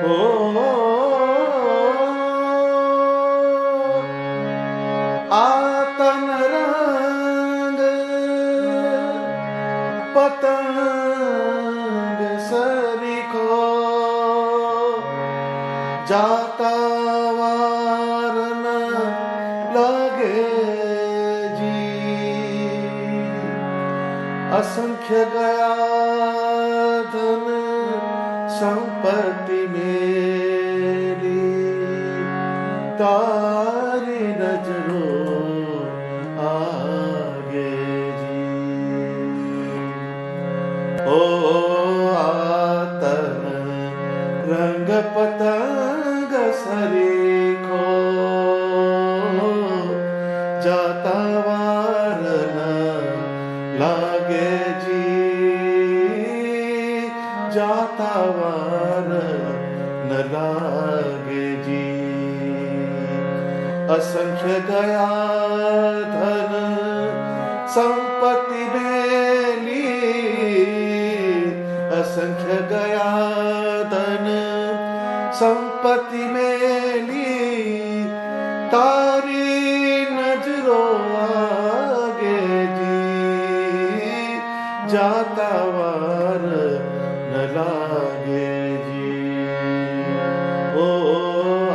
ओ आतन रंग पतंग सरीखो जाता वार न लगे जी। असंख्य गया धन संपत्ति मेरी तारी नजरों आगे जी। ओ आतन रंग पतंग सरीखो जाता वार न लागे जी। जाता वार न लागे जी। असंख्य गया धन संपत्ति मेली असंख्य गया धन संपत्ति मेली तारी नजरों आगे जी। जाता वार न लागे जी। ओ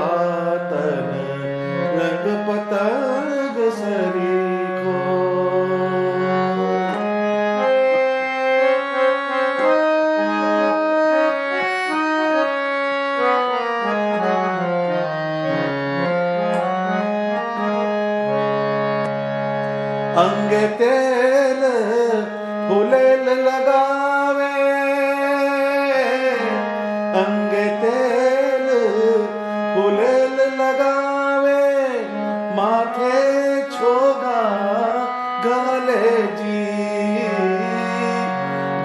आतन रंग पतंग सरीखो अंगे तेल फुलेल लगावे अंगे तेल फुलेल लगावे माथे छोगा गाले जी।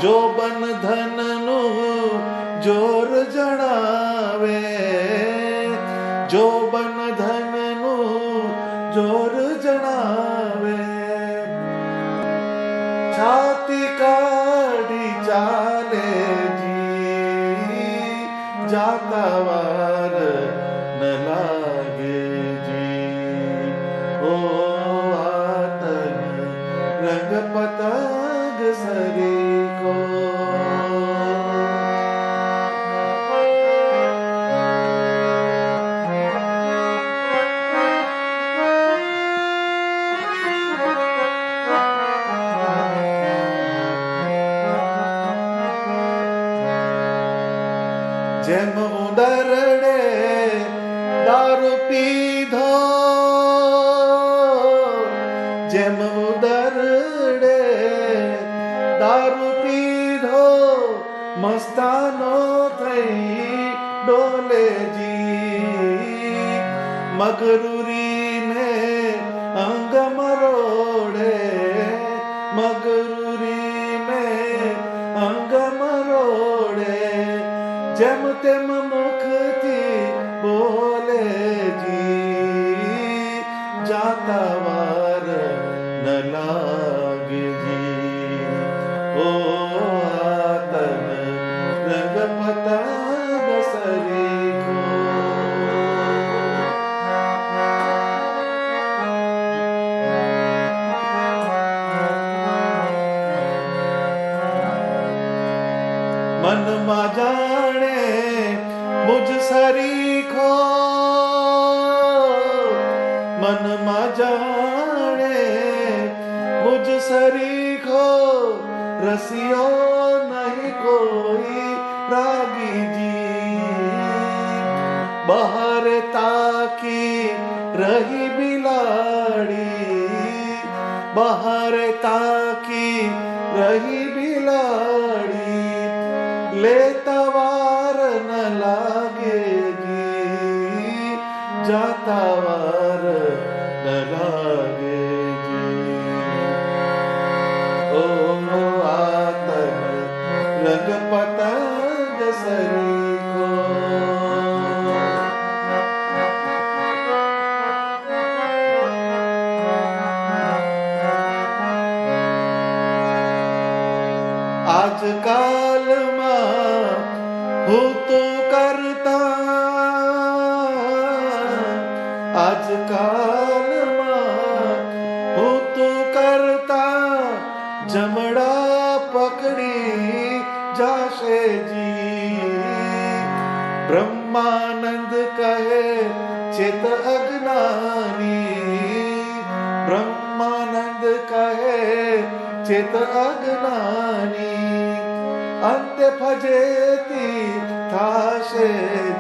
जो बन धन नु जोर जणावे जो बन धन नु जोर जणावे छाती काढ़ी चाले जी। जाता वार न लागे जी। ओ आतन रंग पतंग सरीखो जेम उदरड़े दारू पीधो जेम उदरड़े दारू पीधो मस्तानो थई डोले जी। मगरूरी में अंग मरोड़े मगरूरी में अंग मरोड़े जेम तेम मुख थी बोले जी। जाता वार न लागे जी। ओ आतन रंग पतंग सरीखो मन मा जाने मुझ सरीखो मन मा जाने मुझ सरीखो रसियो नहीं कोई रागी जी। बाहर ताकी रही बिलाड़ी बाहर ताकी रही बिलाड़ी लेता वार न लागेगी जाता वार न लागेगी। ओ आतन रंग पतंग सरीखो आजकाल हूँ तो करता કાલમાં હું તું કરતા જમડા પકડી જાશે જી. બ્રહ્માનંદ કહે ચેત અજ્ઞાની, બ્રહ્માનંદ કહે ચેત અજ્ઞાની, અંતે ફજેતી થાશે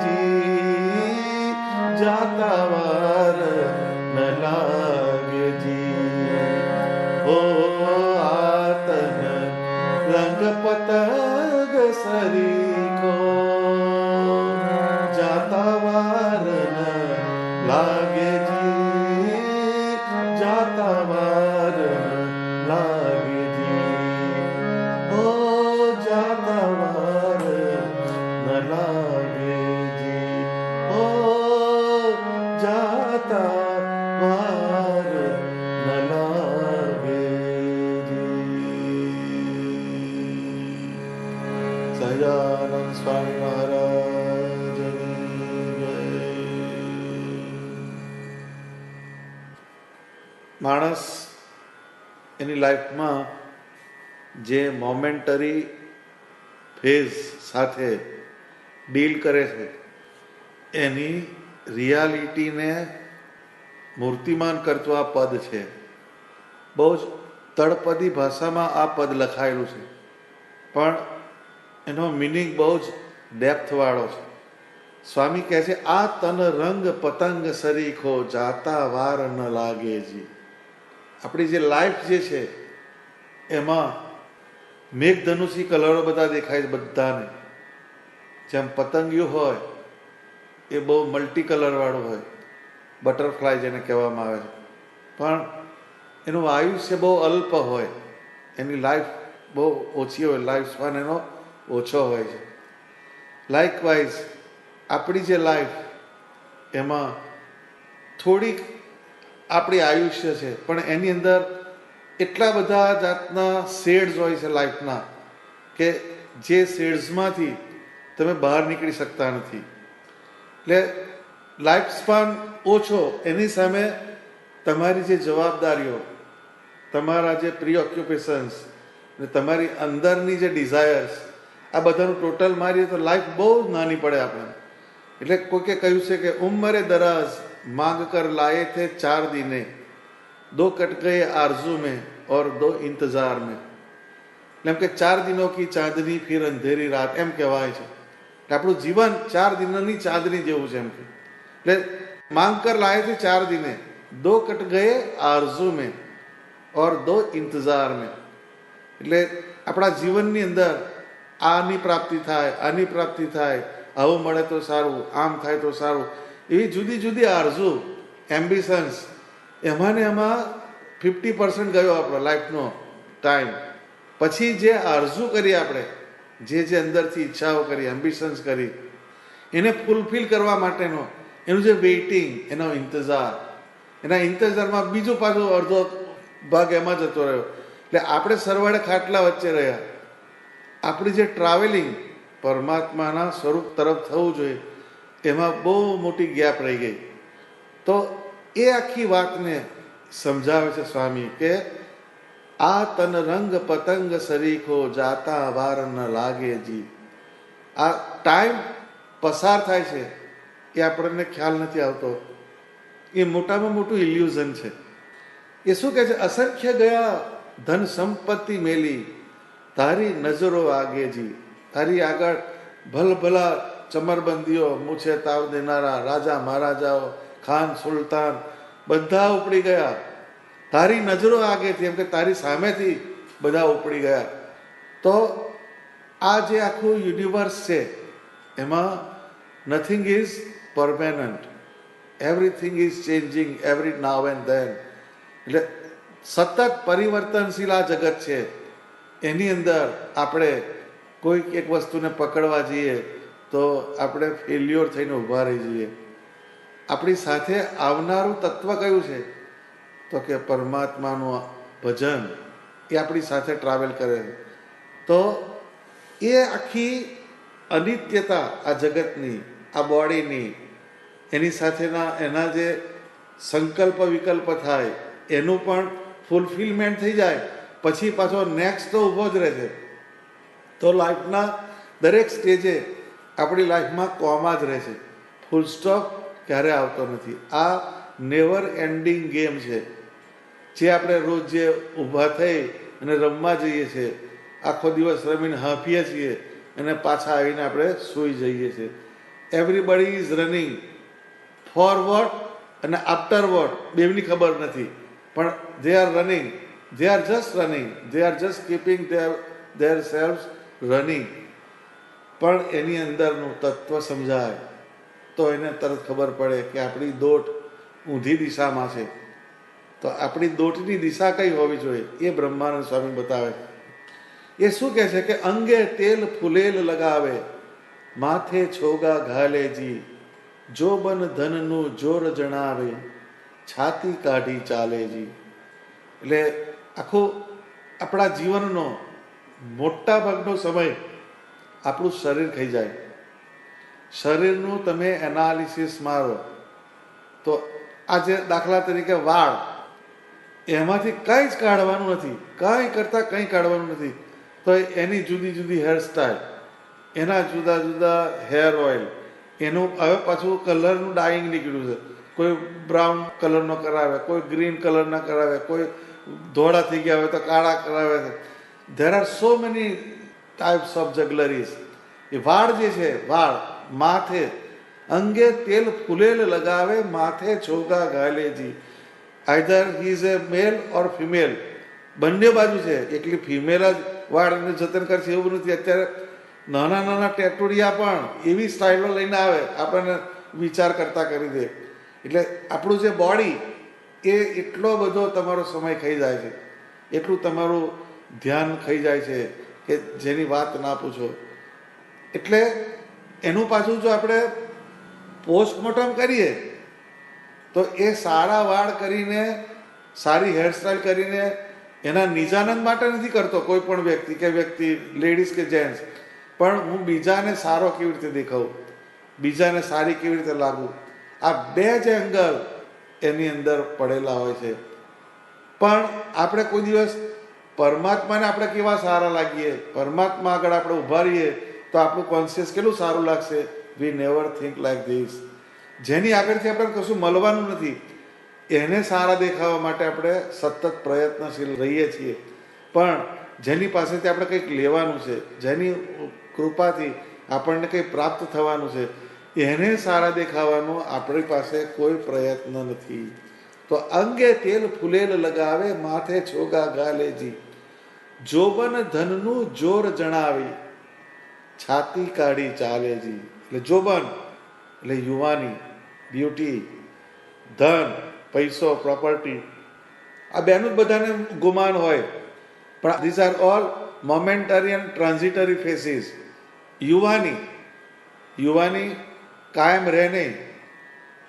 જી, જાતા વાર ન લાગે જી. ઓ આતન રંગ પતંગ સરીખો, જાતા વાર ન લાગે જી, જાતા વાર ન લાગે જી. ઓ જાતા વાર ન લાગે જી, ઓ જાતા વાર ન લાગે જી. સહજાનંદ સ્વામી મહારાજની જય. માણસ એની લાઈફમાં જે મોમેન્ટરી ફેઝ સાથે ડીલ કરે છે એની રિયાલિટીને મૂર્તિમાન કરતું આ પદ છે. બહુ જ તળપદી ભાષામાં આ પદ લખાયેલું છે, પણ એનો મિનિંગ બહુ જ ડેપ્થવાળો છે. સ્વામી કહે છે, આ તન રંગ પતંગ સરીખો, જાતા વાર ન લાગે જી. આપણી જે લાઈફ જે છે એમાં મેઘધનુષી કલરો બધા દેખાય છે બધાને. જેમ પતંગિયું હોય એ બહુ મલ્ટી કલર વાળું હોય, બટરફ્લાય જેને કહેવામાં આવે છે, પણ એનું આયુષ્ય બહુ અલ્પ હોય, એની લાઈફ બહુ ઓછી હોય, લાઈફ સ્પાન એનો ઓછો હોય છે. લાઇકવાઇઝ આપણી જે લાઈફ એમાં થોડીક આપણી આયુષ્ય છે, પણ એની અંદર એટલા બધા જાતના શેડ્સ હોય છે લાઈફના કે જે શેડ્સમાંથી તમે બહાર નીકળી શકતા નથી. એટલે લાઈફ સ્પાન ઓછો, એની સામે તમારી જે જવાબદારીઓ, તમારા જે પ્રીઓક્યુપેશન્સ ને તમારી અંદરની જે ડિઝાયર્સ, આ બધાનું ટોટલ મારીએ તો લાઈફ બહુ નાની પડે આપણે. એટલે કોઈકે કહ્યું છે કે ઉમ્મરે દરાજ માંગ કર લાયે થે 4 દિને, 2 કટ ગયે આરઝू में और 2 इंतजार में. એમ કે 4 દિનો કી ચાંદની ફિર અંધેરી રાત, એમ કહેવાય છે કે આપણું જીવન 4 દિનની ચાંદની જેવું છે એમ કે. એટલે માંગ કર લાયે થે 4 દિને, 2 કટ ગયે આરઝू में और 2 इंतजार में. એટલે આપણા જીવનની અંદર આની પ્રાપ્તિ થાય, આની પ્રાપ્તિ થાય, આવું મળે તો સારું, આમ થાય તો સારું, એવી જુદી જુદી આરઝુ, એમ્બિશન્સ, એમાં ને એમાં 50% ગયો આપણો લાઈફનો ટાઈમ. પછી જે આરઝુ કરી આપણે, જે જે અંદરથી ઈચ્છાઓ કરી, એમ્બિશન્સ કરી, એને ફૂલફિલ કરવા માટેનો એનું જે વેઇટિંગ, એનો ઇંતજાર, એના ઇંતજારમાં બીજું પાછું અડધો ભાગ એમાં જતો રહ્યો. એટલે આપણે સરવાળે ખાટલા વચ્ચે રહ્યા. આપણી જે ટ્રાવેલિંગ પરમાત્માના સ્વરૂપ તરફ થવું જોઈએ એમાં બહુ મોટી ગેપ રહી ગઈ. તો એ આખી વાતને સમજાવે છે સ્વામી કે આ તન રંગ પતંગ સરીખો, જાતા વાર ન લાગે જી. આ ટાઈમ પસાર થાય છે એ આપણને ખ્યાલ નથી આવતો. એ મોટામાં મોટું ઇલ્યુઝન છે. એ શું કહે છે? અસંખ્ય ગયા ધન સંપત્તિ મેલી, તારી નજરો આગે જી. તારી આગળ ભલભલા ચમરબંધીઓ, મૂછે તાવ દેનારા રાજા મહારાજાઓ, ખાન સુલતાન બધા ઉપડી ગયા. તારી નજરો આગેથી, એમ કે તારી સામેથી બધા ઉપડી ગયા. તો આ જે આખું યુનિવર્સ છે એમાં nothing is permanent, everything is changing every now and then. એટલે સતત પરિવર્તનશીલ આ જગત છે. એની અંદર આપણે કોઈક એક વસ્તુને પકડવા જઈએ તો આપણે ફેલ્યોર થઈને ઊભા રહી જઈએ. આપણી સાથે આવનારું તત્વ કયું છે? તો કે પરમાત્માનું ભજન, એ આપણી સાથે ટ્રાવેલ કરે. તો એ આખી અનિત્યતા આ જગતની, આ બોડીની, એની સાથેના એના જે સંકલ્પ વિકલ્પ થાય, એનું પણ ફૂલફિલમેન્ટ થઈ જાય, પછી પાછો નેક્સ્ટ તો ઊભો જ રહે છે. તો લાઈફના દરેક સ્ટેજે આપણી લાઈફમાં કોમા જ રહે છે, ફૂલ સ્ટોપ ક્યારે આવતો નથી. આ નેવર એન્ડિંગ ગેમ છે, જે આપણે રોજ જે ઊભા થઈ અને રમવા જઈએ છીએ, આખો દિવસ રમીને હાંફીએ છીએ અને પાછા આવીને આપણે સૂઈ જઈએ છીએ. Everybody is running for what અને આફ્ટર વોટ બેવની ખબર નથી, પણ they are running, they are just running, they are just keeping their self running. પણ એની અંદરનું તત્વ સમજાય તો એને તરત ખબર પડે કે આપણી દોટ ઊંધી દિશામાં છે. તો આપણી દોટની દિશા કઈ હોવી જોઈએ એ બ્રહ્માનંદ સ્વામી બતાવે. એ શું કહે છે કે અંગે તેલ ફૂલેલ લગાવે, માથે છોગા ઘાલેજી, જોબન ધનનું જોર જણાવે, છાતી કાઢી ચાલેજી. એટલે આખું આપણા જીવનનો મોટા ભાગનો સમય આપણું શરીર ખાઈ જાય. શરીરનું તમે એનાલિસિસ મારો તો આજે દાખલા તરીકે વાળ, એમાંથી કંઈ જ કાઢવાનું નથી, કંઈ કરતાં કંઈ કાઢવાનું નથી, તો એની જુદી જુદી હેરસ્ટાઈલ, એના જુદા જુદા હેર ઓઇલ, એનું હવે પાછું કલરનું ડાઈંગ નીકળ્યું છે. કોઈ બ્રાઉન કલરનો કરાવે, કોઈ ગ્રીન કલરના કરાવે, કોઈ ધોળા થઈ ગયા હોય તો કાળા કરાવે છે. There are so many types of juggleries. એ વાળ જે છે, વાળ માથે અંગે તેલ ફૂલેલ લગાવે, માથે છોગા ઘાલેજી. Either he is a male or female, બંને બાજુ છે. એકલી ફિમેલ જ વાળનું જતન કરશે એવું નથી. અત્યારે નાના નાના ટેટુડિયા પણ એવી સ્ટાઇલો લઈને આવે, આપણને વિચાર કરતા કરી દે. એટલે આપણું જે બોડી એ એટલો બધો તમારો સમય ખાઈ જાય છે, એટલું તમારું ધ્યાન ખાઈ જાય છે કે જેની વાત ના પૂછો. એટલે એનું પાછું જો આપણે પોસ્ટમોર્ટમ કરીએ તો એ સારા વાળ કરીને, સારી હેરસ્ટાઈલ કરીને એના નિજાનંદ માટે નથી કરતો કોઈ પણ વ્યક્તિ, લેડીઝ કે જેન્ટ્સ, પણ હું બીજાને સારો કેવી રીતે દેખાઉં, બીજાને સારી કેવી રીતે લાગું, આ બે જ એંગલ એની અંદર પડેલા હોય છે. પણ આપણે કોઈ દિવસ પરમાત્માને આપણે કેવા સારા લાગીએ, પરમાત્મા આગળ આપણે ઊભા રહીએ તો આપણું કોન્શિયસ કેટલું સારું લાગશે. વી નેવર થિંક લાઈક ધીસ. જેની આગળથી આપણે કશું મળવાનું નથી, એને સારા દેખાવા માટે આપણે સતત પ્રયત્નશીલ રહીએ છીએ. પણ જેની પાસેથી આપણે કંઈક લેવાનું છે, જેની કૃપાથી આપણને કંઈ પ્રાપ્ત થવાનું છે, એને સારા દેખાવાનો આપણી પાસે કોઈ પ્રયત્ન નથી. તો અંગે તેલ ફૂલેલ લગાવે, માથે છોગા ઘાલેજી, જોબન ધનનું જોર જણાવી, છાતી કાઢી ચાલેજી. એટલે જોબન એટલે યુવાની, બ્યુટી, ધન, પૈસો, પ્રોપર્ટી, આ બેનું જ બધાને ગુમાન હોય, પણ these are all momentary and transitory phases. યુવાની કાયમ રહે નહીં.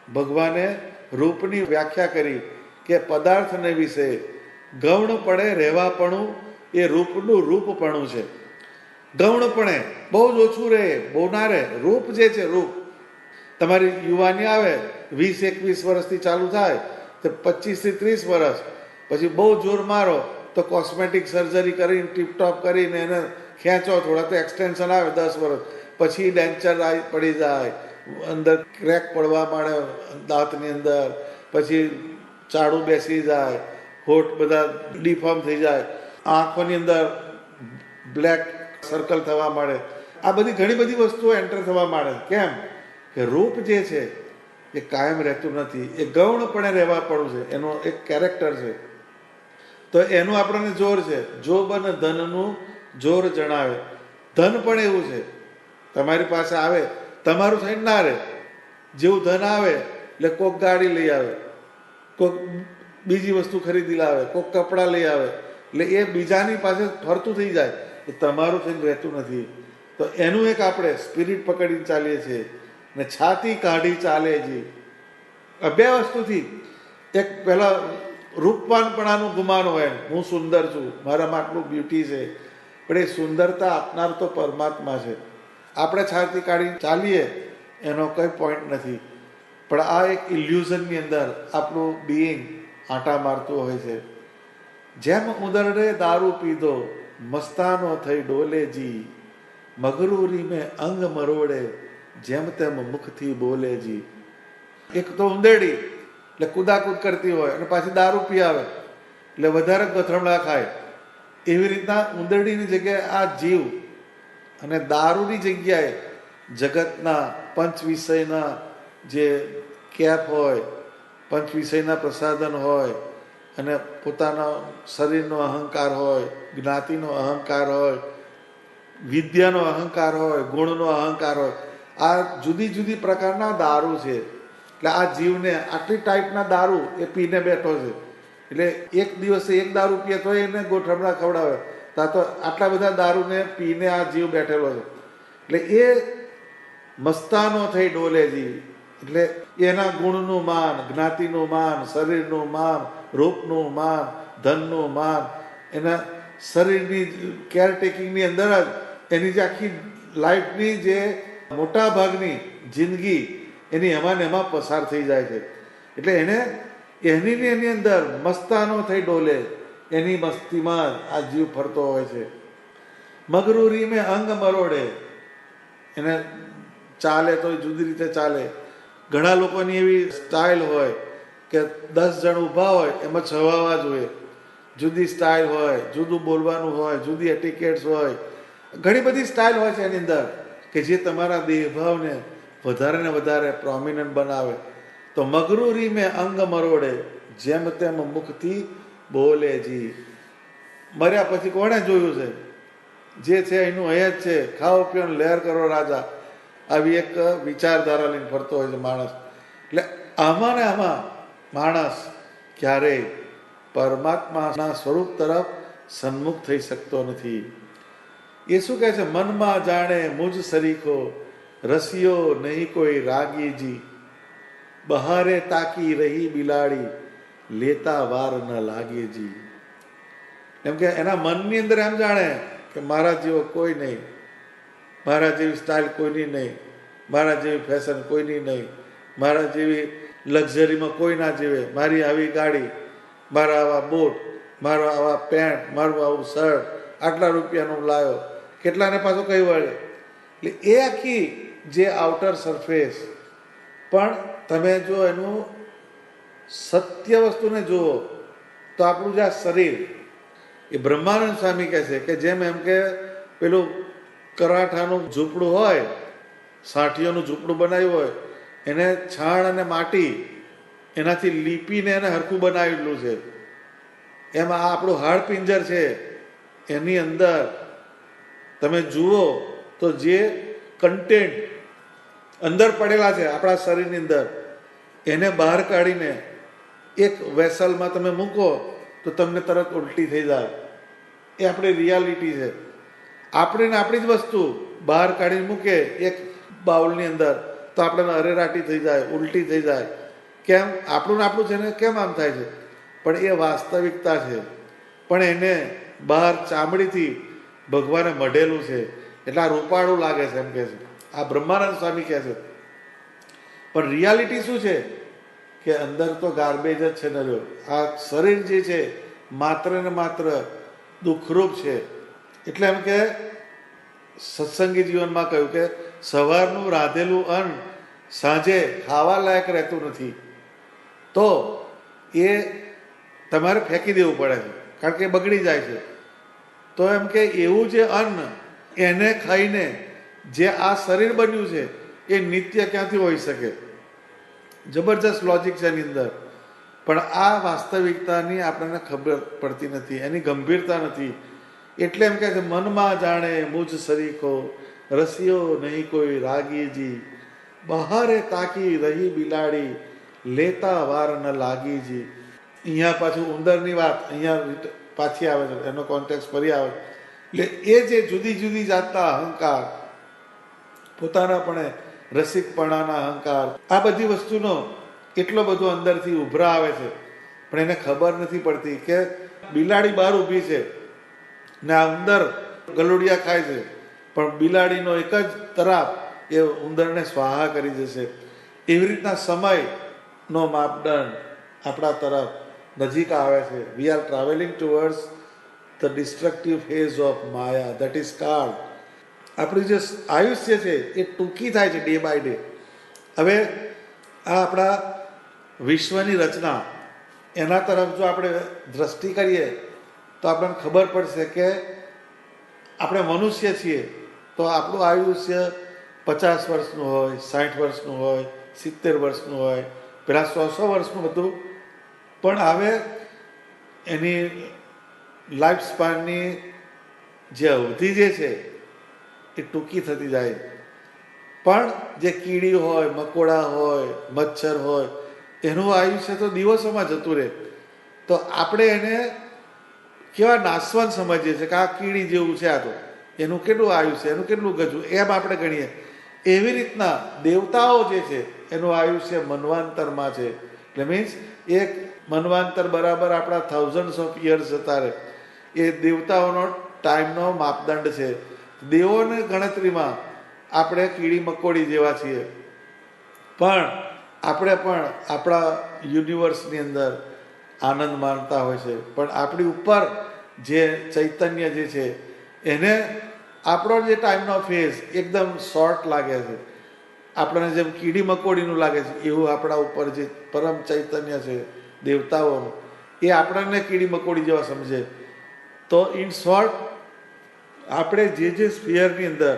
ભગવાને રૂપની વ્યાખ્યા કરી કે પદાર્થને વિશે ગૌણપણે રહેવાપણું એ રૂપનું રૂપપણું છે. ગૌણપણે બહુ જ ઓછું રહે, બહુ ના રહે. રૂપ જે છે, રૂપ તમારી યુવાની આવે 20-21 વર્ષથી ચાલુ થાય તો 25 થી 30 વર્ષ પછી બહુ જોર મારો તો કોસ્મેટિક સર્જરી કરીને ટીપટોપ કરીને એને ખેંચો થોડા તો એક્સટેન્શન આવે 10 વર્ષ પછી ડેન્ચર પડી જાય, અંદર ક્રેક પડવા માંડે દાંતની અંદર, પછી ચાડું બેસી જાય, હોઠ બધા ડિફોર્મ થઈ જાય, આંખોની અંદર બ્લેક સર્કલ થવા માંડે. આ બધી ઘણી બધી વસ્તુઓ એન્ટર થવા માંડે. કેમ કે રૂપ જે છે એ કાયમ રહેતું નથી, એ ગૌણપણે રહેવા પડવું છે, એનો એક કેરેક્ટર છે. તો એનું આપણને જોર છે. જોબન ધનનું જોર જણાવે. ધન પણ એવું છે, તમારી પાસે આવે તમારું થઈને ના રહે. જેવું ધન આવે એટલે કોઈક ગાડી લઈ આવે, કોઈક બીજી વસ્તુ ખરીદી લાવે, કોઈક કપડાં લઈ આવે, એટલે એ બીજાની પાસે ફરતું થઈ જાય, એ તમારું થઈને રહેતું નથી. તો એનું એક આપણે સ્પિરિટ પકડીને ચાલીએ છીએ. ને છાતી કાઢી ચાલેજી. બે વસ્તુથી, એક પહેલાં રૂપવાનપણાનું ગુમાન હોય, હું સુંદર છું, મારામાં આટલું બ્યુટી છે, પણ એ સુંદરતા આપનાર તો પરમાત્મા છે. આપણે છાતી કાઢી ચાલીએ એનો કંઈ પોઈન્ટ નથી. પણ આ એક ઇલ્યુઝનની અંદર આપણું બિઈંગ આંટા મારતું હોય છે. જેમ ઉંદરડે દારૂ પીધો મસ્તાનો થઈ ડોલેજી, મગરૂરી મેં અંગ મરોડે જેમ તેમ મુખથી બોલેજી. એક તો ઉંદેડી એટલે કુદાકૂદ કરતી હોય અને પાછી દારૂ પી આવે એટલે વધારે ગથરમડા ખાય. એવી રીતના ઉંદરડીની જગ્યાએ આ જીવ અને દારૂની જગ્યાએ જગતના પંચ વિષયના જે કેપ હોય, પંચ વિષયના પ્રસાધન હોય અને પોતાના શરીરનો અહંકાર હોય, જ્ઞાતિનો અહંકાર હોય, વિદ્યાનો અહંકાર હોય, ગુણનો અહંકાર હોય, આ જુદી જુદી પ્રકારના દારૂ છે. એટલે આ જીવને આટલી ટાઈપના દારૂ એ પીને બેઠો છે. એટલે એક દિવસે એક દારૂ પીએ તો એને ગોઠમડા ખવડાવે, તો આટલા બધા દારૂને પીને આ જીવ બેઠેલો છે. એટલે એ મસ્તાનો થઈ ડોલેજી, એટલે એના ગુણનું માન, જ્ઞાતિનું માન, શરીરનું માન, રૂપનું માન, ધનનું માન, એના શરીરની કેરટેકિંગની અંદર જ એની જે આખી લાઈફની જે મોટા ભાગની જિંદગી એની એમાં ને એમાં પસાર થઈ જાય છે. એટલે એને એની અંદર મસ્તાનો થઈ ડોલે, એની મસ્તીમાં આ જીવ ફરતો હોય છે. મગરૂરી મેં અંગ મરોડે, એને ચાલે તો જુદી રીતે ચાલે. ઘણા લોકોની એવી સ્ટાઇલ હોય કે 10 જણ ઊભા હોય એમાં છવાવા જોઈએ, જુદી સ્ટાઇલ હોય, જુદું બોલવાનું હોય, જુદી એટિકેટ્સ હોય, ઘણી બધી સ્ટાઇલ હોય છે એની અંદર કે જે તમારા દેહભાવને વધારે ને વધારે પ્રોમિનન્ટ બનાવે. તો મગરૂરી મેં અંગ મરોડે જેમ તેમ મુખથી બોલેજી. મર્યા પછી કોણે જોયું છે? જે છે એનું અહીંયા જ છે. ખાઓ પીઓ લહેર કરો રાજા, આવી એક વિચારધારા લઈને ફરતો હોય છે માણસ. એટલે આમાં ને આમાં માણસ ક્યારેય પરમાત્માના સ્વરૂપ તરફ સન્મુખ થઈ શકતો નથી. એ શું કહે છે? મનમાં જાણે મુજ સરીખો, રસિયો નહીં કોઈ રાગીજી, બહારે તાકી રહી બિલાડી, લેતા વાર ન લાગેજી. એમ કે એના મનની અંદર એમ જાણે કે મારા જેવો કોઈ નહીં, મારા જેવી સ્ટાઇલ કોઈની નહીં, મારા જેવી ફેશન કોઈની નહીં, મારા જેવી લક્ઝરીમાં કોઈ ના જીવે, મારી આવી ગાડી, મારા આવા બૂટ, મારો આવા પેન્ટ, મારું આવું શર્ટ, આટલા રૂપિયાનું લાવ્યો, કેટલાને પાછો કઈ વળે. એટલે એ આખી જે આઉટર સરફેસ, પણ તમે જો એનું સત્ય વસ્તુને જુઓ તો આપણું જે આ શરીર, એ બ્રહ્માનંદ સ્વામી કહે છે કે જેમ એમ કે પેલું કરાઠાનું ઝૂંપડું હોય, સાઠીઓનું ઝૂંપડું બનાવ્યું હોય, એને છાણ અને માટી એનાથી લીપીને એને હરખું બનાવેલું છે. એમાં આ આપણું હાડપિંજર છે, એની અંદર તમે જુઓ તો જે કન્ટેન્ટ અંદર પડેલા છે આપણા શરીરની અંદર, એને બહાર કાઢીને એક વેસલમાં તમે મૂકો તો તમને તરત ઉલટી થઈ જાય. એ આપણી રિયાલિટી છે. આપણે ને આપણી જ વસ્તુ બહાર કાઢીને મૂકે એક બાઉલની અંદર તો આપણને અરેરાટી થઈ જાય, ઉલટી થઈ જાય. કેમ? આપણું ને આપણું છે ને કેમ આમ થાય છે? પણ એ વાસ્તવિકતા છે. પણ એને બહાર ચામડીથી ભગવાને મઢેલું છે એટલે આ રૂપાળું લાગે છે એમ કે છે. આ બ્રહ્માનંદ સ્વામી કહે છે. પણ રિયાલિટી શું છે કે અંદર તો ગાર્બેજ જ છે ને. આ શરીર જે છે માત્ર ને માત્ર દુઃખરૂપ છે. એટલે એમ કે સત્સંગી જીવનમાં કહ્યું કે સવારનું રાંધેલું અન્ન સાંજે ખાવા લાયક રહેતું નથી, તો એ તમારે ફેંકી દેવું પડે છે, કારણ કે બગડી જાય છે. તો એમ કે એવું જે અન્ન એને ખાઈને જે આ શરીર બન્યું છે એ નિત્ય ક્યાંથી હોઈ શકે? જબરજસ્ત લોજિક છે એની અંદર. પણ આ વાસ્તવિકતાની આપણને ખબર પડતી નથી, એની ગંભીરતા નથી. એટલે એમ કહે છે મનમાં જાણે મુજ સરીખો, રસિયો નહીં કોઈ રાગીજી, બહારે તાકી રહી બિલાડી, લેતા વાર ન લાગીજી. અહીંયા પાછું ઉંદરની વાત અહીંયા પાછી આવે છે, એનો કોન્ટેક્સ ફરી આવે. એટલે એ જે જુદી જુદી જાતના અહંકાર, પોતાનાપણે રસિકપણાના અહંકાર, આ બધી વસ્તુનો એટલો બધો અંદરથી ઉભરા આવે છે. પણ એને ખબર નથી પડતી કે બિલાડી બહાર ઊભી છે ને આ ઉંદર ગલુડિયા ખાય છે, પણ બિલાડીનો એક જ તરાપ એ ઉંદરને સ્વાહા કરી જશે. એવી રીતના સમયનો માપદંડ આપણા તરફ નજીક આવે છે. We are travelling towards the destructive phase of Maya, that is કાળ. આપણું જે આયુષ્ય છે એ ટૂંકી થાય છે ડે બાય ડે. હવે આ આપણા વિશ્વની રચના એના તરફ જો આપણે દ્રષ્ટિ કરીએ તો આપણને ખબર પડશે કે આપણે મનુષ્ય છીએ તો આપણું આયુષ્ય 50 વર્ષનું હોય, 60 વર્ષનું હોય, 70 વર્ષનું હોય, પેલા 100 વર્ષનું બધું. પણ હવે એની લાઈફ સ્પાનની જે અવધિ જે છે એ ટૂંકી થતી જાય. પણ જે કીડી હોય, મકોડા હોય, મચ્છર હોય, એનું આયુષ્ય તો દિવસોમાં જતું રહે. તો આપણે એને કેવા નાશવંત સમજીએ છીએ કે આ કીડી જેવું છે, આ તો એનું કેટલું આયુષ્ય, એનું કેટલું ગજવું, એમ આપણે ગણીએ. એવી રીતના દેવતાઓ જે છે એનું આયુષ્ય મન્વાંતરમાં છે. એટલે મીન્સ એક મન્વાંતર બરાબર આપણા થાઉઝન્ડ્સ ઓફ યર્સ જતા રહે. એ દેવતાઓનો ટાઈમનો માપદંડ છે. દેવોની ગણતરીમાં આપણે કીડી મકોડી જેવા છીએ. પણ આપણે પણ આપણા યુનિવર્સની અંદર આનંદ માણતા હોય છે. પણ આપણી ઉપર જે ચૈતન્ય જે છે એને આપણો જે ટાઈમનો ફેઝ એકદમ શોર્ટ લાગે છે. આપણને જેમ કીડી મકોડીનું લાગે છે એવું આપણા ઉપર જે પરમ ચૈતન્ય છે દેવતાઓનું, એ આપણને કીડી મકોડી જેવા સમજે. તો ઇન શોર્ટ આપણે જે સ્ફિયરની અંદર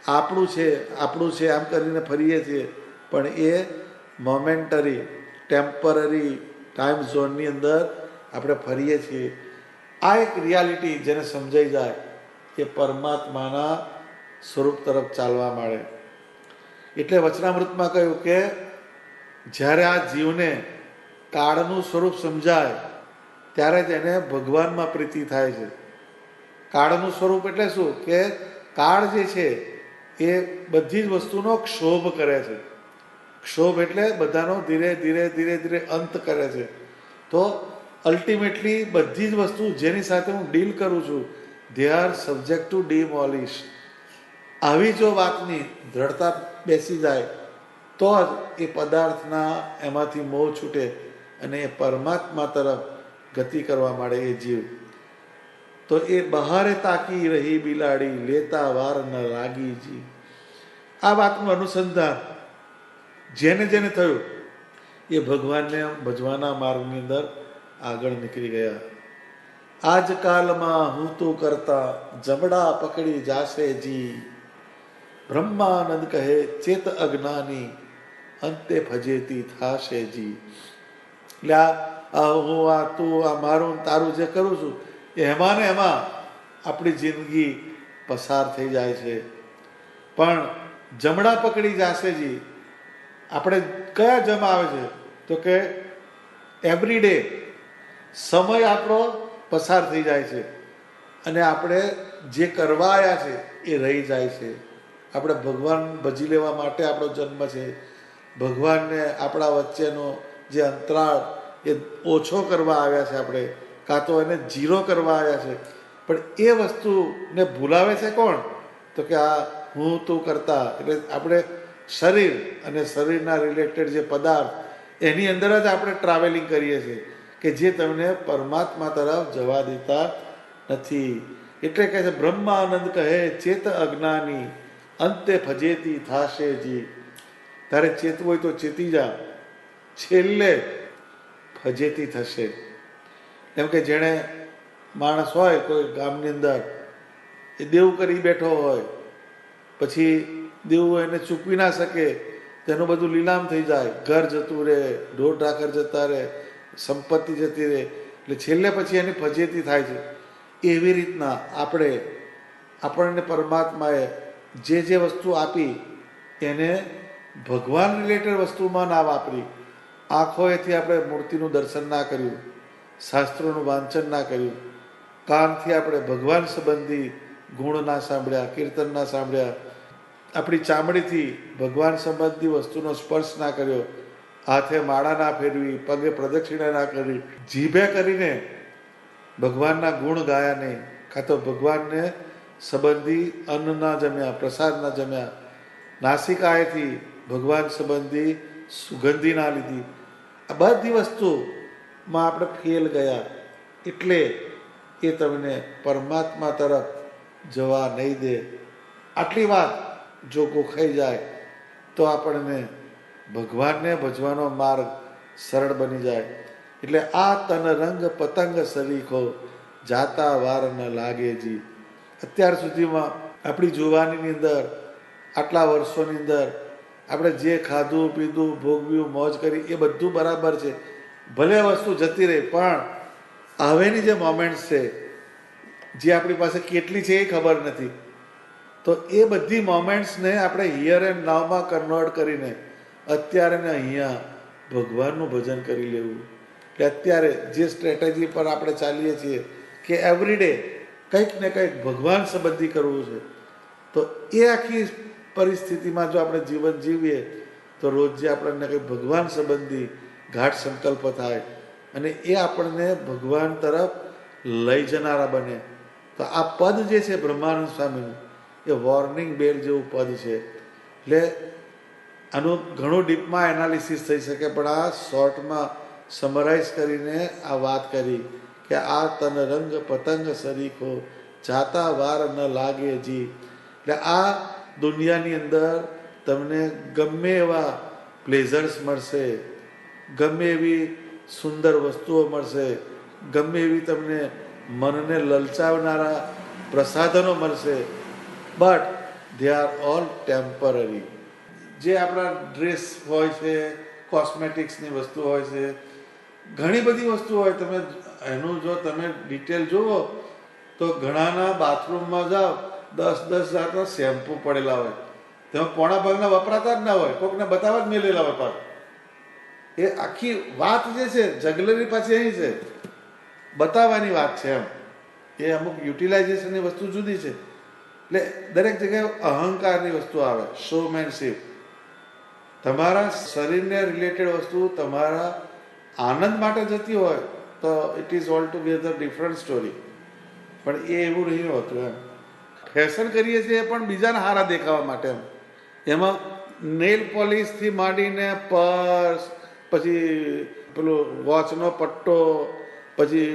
આપણું છે આમ કરીને ફરીએ છીએ, પણ એ મોમેન્ટરી ટેમ્પરરી ટાઈમ ઝોનની અંદર આપણે ફરીએ છીએ. આ એક રિયાલિટી જેને સમજાઈ જાય એ પરમાત્માના સ્વરૂપ તરફ ચાલવા માંડે. એટલે વચનામૃતમાં કહ્યું કે જ્યારે આ જીવને કાળનું સ્વરૂપ સમજાય ત્યારે જ એને ભગવાનમાં પ્રીતિ થાય છે. કાળનું સ્વરૂપ એટલે શું કે કાળ જે છે એ બધી જ વસ્તુનો ક્ષોભ કરે છે. ક્ષોભ એટલે બધાનો ધીરે ધીરે ધીરે ધીરે અંત કરે છે. તો અલ્ટિમેટલી બધી જ વસ્તુ જેની સાથે હું ડીલ કરું છું they are subject to demolish. આવી જો વાતની દ્રઢતા બેસી જાય તો જ એ પદાર્થના એમાંથી મોહ છૂટે અને એ પરમાત્મા તરફ ગતિ કરવા માંડે એ જીવ. તો એ બહારે તાકી રહી બિલાડી, લેતા વાર ન લાગી જી. આ વાતનું અનુસંધાન જેને જેને થયું એ ભગવાનને ભજવાના માર્ગની અંદર આગળ નીકળી ગયા. આજકાલમાં હું તો કરતા જમડા પકડી જાશે જી. બ્રહ્માનંદ કહે ચેત અજ્ઞાની અંતે ફજેતી થાશે જી. એટલે હું આ તું આ મારું તારું જે કરું છું એમાં ને એમાં આપણી જિંદગી પસાર થઈ જાય છે. પણ જમણા પકડી જાશે જી. આપણે કયા જમ આવે છે તો કે એવરી ડે સમય આપણો પસાર થઈ જાય છે અને આપણે જે કરવા આવ્યા છે એ રહી જાય છે. આપણે ભગવાન ભજી લેવા માટે આપણો જન્મ છે. ભગવાનને આપણા વચ્ચેનો જે અંતરાળ એ ઓછો કરવા આવ્યા છે આપણે, કાં તો એને ઝીરો કરવા આવ્યા છે. પણ એ વસ્તુને ભૂલાવે છે કોણ? તો કે આ હું તું કરતા. એટલે આપણે શરીર અને શરીરના રિલેટેડ જે પદાર્થ એની અંદર જ આપણે ટ્રાવેલિંગ કરીએ છીએ કે જે તમને પરમાત્મા તરફ જવા દેતા નથી. એટલે કહે છે બ્રહ્માનંદ કહે ચેત અજ્ઞાની અંતે ફજેતી થાશે જી. તારે ચેતવું હોય તો ચેતી જા, છેલ્લે ફજેતી થશે. એમ કે જેણે માણસ હોય કોઈ ગામની અંદર એ દેવું કરી બેઠો હોય, પછી દેવું એને ચૂકવી ના શકે, તેનું બધું લીલામ થઈ જાય, ઘર જતું રહે, ઢોર ઢાકર જતા રહે, સંપત્તિ જતી રહે, એટલે છેલ્લે પછી એની ફજેતી થાય છે. એવી રીતના આપણને પરમાત્માએ જે વસ્તુ આપી એને ભગવાન રિલેટેડ વસ્તુમાં ના વાપરી. આંખોએથી આપણે મૂર્તિનું દર્શન ના કર્યું, શાસ્ત્રોનું વાંચન ના કર્યું, કાનથી આપણે ભગવાન સંબંધી ગુણ ના સાંભળ્યા, કીર્તન ના સાંભળ્યા, આપણી ચામડીથી ભગવાન સંબંધી વસ્તુનો સ્પર્શ ના કર્યો, હાથે માળા ના ફેરવી, પગે પ્રદક્ષિણા ના કરી, જીભે કરીને ભગવાનના ગુણ ગાયા નહીં, કાં તો ભગવાનને સંબંધી અન્ન ના જમ્યા, પ્રસાદ ના જમ્યા, નાસિકાએથી ભગવાન સંબંધી સુગંધી ના લીધી, આ બધી વસ્તુમાં આપણે ફેલ ગયા. એટલે એ તમને પરમાત્મા તરફ જવા નહીં દે. આટલી વાત જો ગોખાઈ જાય તો આપણને ભગવાનને ભજવાનો માર્ગ સરળ બની જાય. એટલે આ તન રંગ પતંગ સરીખો જાતા વાર ન લાગે જી. અત્યાર સુધીમાં આપણી જુવાનીની અંદર, આટલા વર્ષોની અંદર આપણે જે ખાધું પીધું ભોગવ્યું મોજ કરી એ બધું બરાબર છે, ભલે વસ્તુ જતી રહી, પણ હવેની જે મોમેન્ટ્સ છે જે આપણી પાસે કેટલી છે એ ખબર નથી. તો એ બધી મોમેન્ટ્સને આપણે હિયર એન્ડ નાવમાં કન્વર્ટ કરીને અત્યારે ને અહીંયા ભગવાનનું ભજન કરી લેવું. કે અત્યારે જે સ્ટ્રેટેજી પર આપણે ચાલીએ છીએ કે એવરીડે કંઈક ને કંઈક ભગવાન સંબંધી કરવું છે, તો એ આખી પરિસ્થિતિમાં જો આપણે જીવન જીવીએ તો રોજ જે આપણને કંઈક ભગવાન સંબંધી ગાઢ સંકલ્પ થાય અને એ આપણને ભગવાન તરફ લઈ જનારા બને. તો આ પદ જે છે બ્રહ્માનંદ સ્વામીનું, એ વોર્નિંગ બેલ જેવું પદ છે. એટલે આનું ઘણું ડીપમાં એનાલિસિસ થઈ શકે, પણ આ શોર્ટમાં સમરાઇઝ કરીને આ વાત કરી કે આ તન રંગ પતંગ સરીખો જાતા વાર ન લાગે જી. એટલે આ દુનિયાની અંદર તમને ગમે એવા પ્લેઝર્સ મળશે, ગમે એવી સુંદર વસ્તુઓ મળશે, ગમે એવી તમને મનને લલચાવનારા પ્રસાધનો મળશે, but they are all temporary. જે આપણા ડ્રેસ હોય છે, કોસ્મેટિક્સની વસ્તુ હોય છે, ઘણી બધી વસ્તુ હોય, તમે એનું જો તમે ડિટેલ જુઓ તો ઘણાના બાથરૂમમાં જાઓ 10-10 જાતના શેમ્પૂ પડેલા હોય, તેમાં પોણા ભાગના વપરાતા જ ના હોય, કોકને બતાવવા જ મેલેલા હોય. પાછું એ આખી વાત જે છે જગલરી પાછી અહીં છે, બતાવવાની વાત છે એમ. એ અમુક યુટિલાઇઝેશનની વસ્તુ જુદી છે. એટલે દરેક જગ્યાએ અહંકારની વસ્તુ આવે, શોમેનશીપ. તમારા શરીરને રિલેટેડ વસ્તુ તમારા આનંદ માટે જતી હોય તો it is all together different story, પણ એ એવું નહીં હોતું એમ. ફેશન કરીએ છીએ પણ બીજાને સારા દેખાવા માટે એમ. એમાં નેલ પોલિશથી માંડીને પર્સ, પછી પેલું વોચનો પટ્ટો, પછી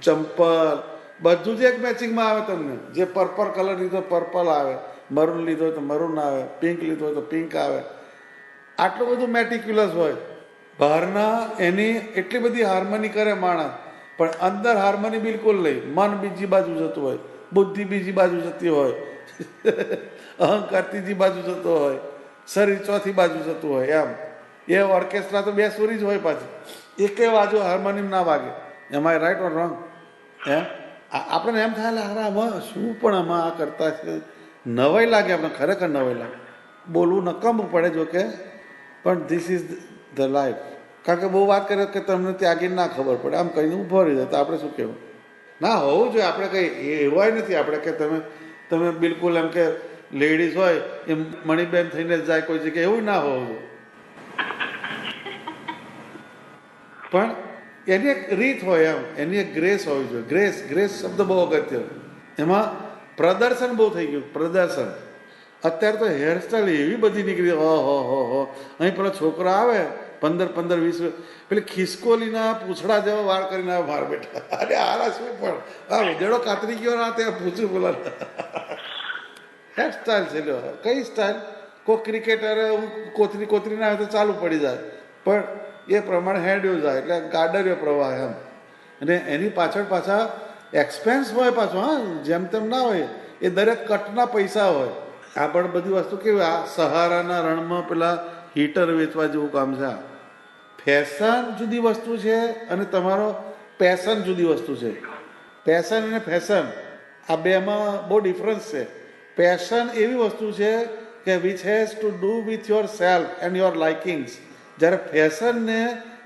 ચંપલ, બધું જ એક મેચિંગમાં આવે. તમને જે પર્પલ કલર લીધો પર્પલ આવે, મરૂન લીધો હોય તો મરૂન આવે, પિંક લીધો હોય તો પિંક આવે. આટલું બધું મેટિક્યુલસ હોય. બહારના એની એટલી બધી હાર્મની કરે માણસ, પણ અંદર હાર્મની બિલકુલ નહીં. મન બીજી બાજુ જતું હોય, બુદ્ધિ બીજી બાજુ જતી હોય, અહંકાર ત્રીજી બાજુ જતો હોય, શરીર ચોથી બાજુ જતું હોય એમ. એ ઓર્કેસ્ટ્રા તો બે સુરી જ હોય પાછી, એકે બાજુ હાર્મોનિયમ ના વાગે. એમ આઈ રાઈટ ઓર રોંગ? એમ આપણને એમ થાય હારા આમાં શું પણ આમાં આ કરતા છે, નવાઈ લાગે આપણે, ખરેખર નવાઈ લાગે. બોલવું નકામું પડે જો કે, પણ ધીસ ઇઝ ધ લાઈફ. કારણ કે બહુ વાત કરે કે તમને ત્યાગી ના ખબર પડે, આમ કહીને ઊભો રહી જાય તો આપણે શું કહેવું? ના હોવું જોઈએ. આપણે કંઈ એવાય નથી આપણે કે તમે બિલકુલ એમ કે લેડીઝ હોય એમ મણીબેન થઈને જ જાય કોઈ જગ્યાએ, એવું ના હોવું જોઈએ. પણ એની એક રીત હોય એમ, એની એક ગ્રેસ હોવી જોઈએ. ગ્રેસ શબ્દ બહુ અગત્ય. એમાં પ્રદર્શન બહુ થઈ ગયું, પ્રદર્શન. અત્યારે તો હેરસ્ટાઈલ એવી બધી નીકળી, હો. અહીં પેલા છોકરા આવે 15-20 પેલી ખિસકોલીના પૂછડા જેવા વાળ કરીને આવે બહાર બેઠા. અરે આરા શું પણ આ ઉદેડો કાતરી ગયો ના ત્યાં પૂછ્યું બોલા. હેરસ્ટાઈલ છે લ્યો, કઈ સ્ટાઇલ? કોઈ ક્રિકેટરે કોતરી ના આવે તો ચાલુ પડી જાય, પણ એ પ્રમાણે હેડ્યો જાય એટલે ગાડરિયો પ્રવાહ એમ. અને એની પાછળ એક્સપેન્સ હોય પાછો. હા, જેમ તેમ ના હોય, એ દરેક કટના પૈસા હોય. આ પણ બધી વસ્તુ કેવી, આ સહારાના રણમાં પેલા હીટર વેચવા જેવું કામ છે. ફેશન જુદી વસ્તુ છે અને તમારો પેશન જુદી વસ્તુ છે. પેશન અને ફેશન આ બેમાં બહુ ડિફરન્સ છે. પેશન એવી વસ્તુ છે કે which has to do with your self and your likings. જ્યારે ફેશનને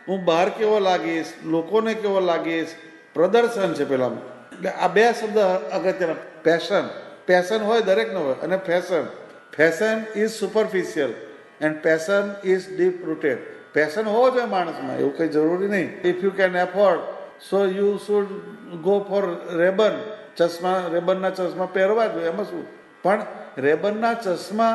હું બહાર કેવો લાગીશ, લોકોને કેવો લાગીશ, પ્રદર્શન છે પેલામાં. એટલે આ બે શબ્દ અગત્યના. પેશન હોય દરેકનો હોય, અને fashion is superficial and passion is deep rooted. Passion હોવો જોઈએ માણસમાં, એવું કંઈ જરૂરી નહીં. If you can afford so you should go for Rayban. રેબનના ચશ્મા પહેરવા જોઈએ, એમાં શું? પણ રેબનના ચશ્મા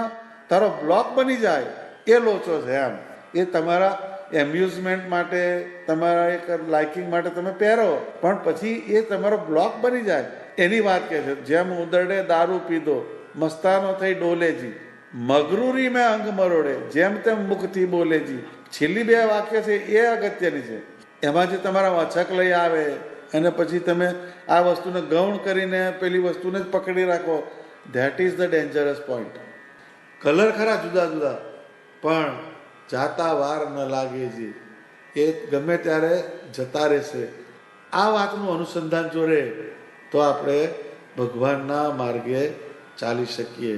તારો બ્લોક બની જાય એ લોચો છે એમ. એ તમારા એમ્યુઝમેન્ટ માટે, તમારા એક લાઇકિંગ માટે તમે પહેરો, પણ પછી એ તમારો બ્લોક બની જાય એની વાત કહે છે. જેમ ઉદરડે દારૂ પીધો, મસ્તાનો થઈ ડોલેજી, મગરૂરી મેં અંગ મરોડે, જેમ તેમ મુખથી બોલેજી. છેલ્લી બે વાક્ય છે એ અગત્યની છે. એમાં જે તમારા અછક લઈ આવે અને પછી તમે આ વસ્તુને ગૌણ કરીને પેલી વસ્તુને જ પકડી રાખો, that is the dangerous point. Colour ખરા જુદા જુદા, પણ જાતા વાર ન લાગે જી, એ ગમે ત્યારે જતા રહેશે. આ વાતનું અનુસંધાન જો રહે તો આપણે ભગવાનના માર્ગે ચાલી શકીએ.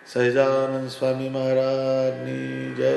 સહજાનંદ સ્વામી મહારાજની જય.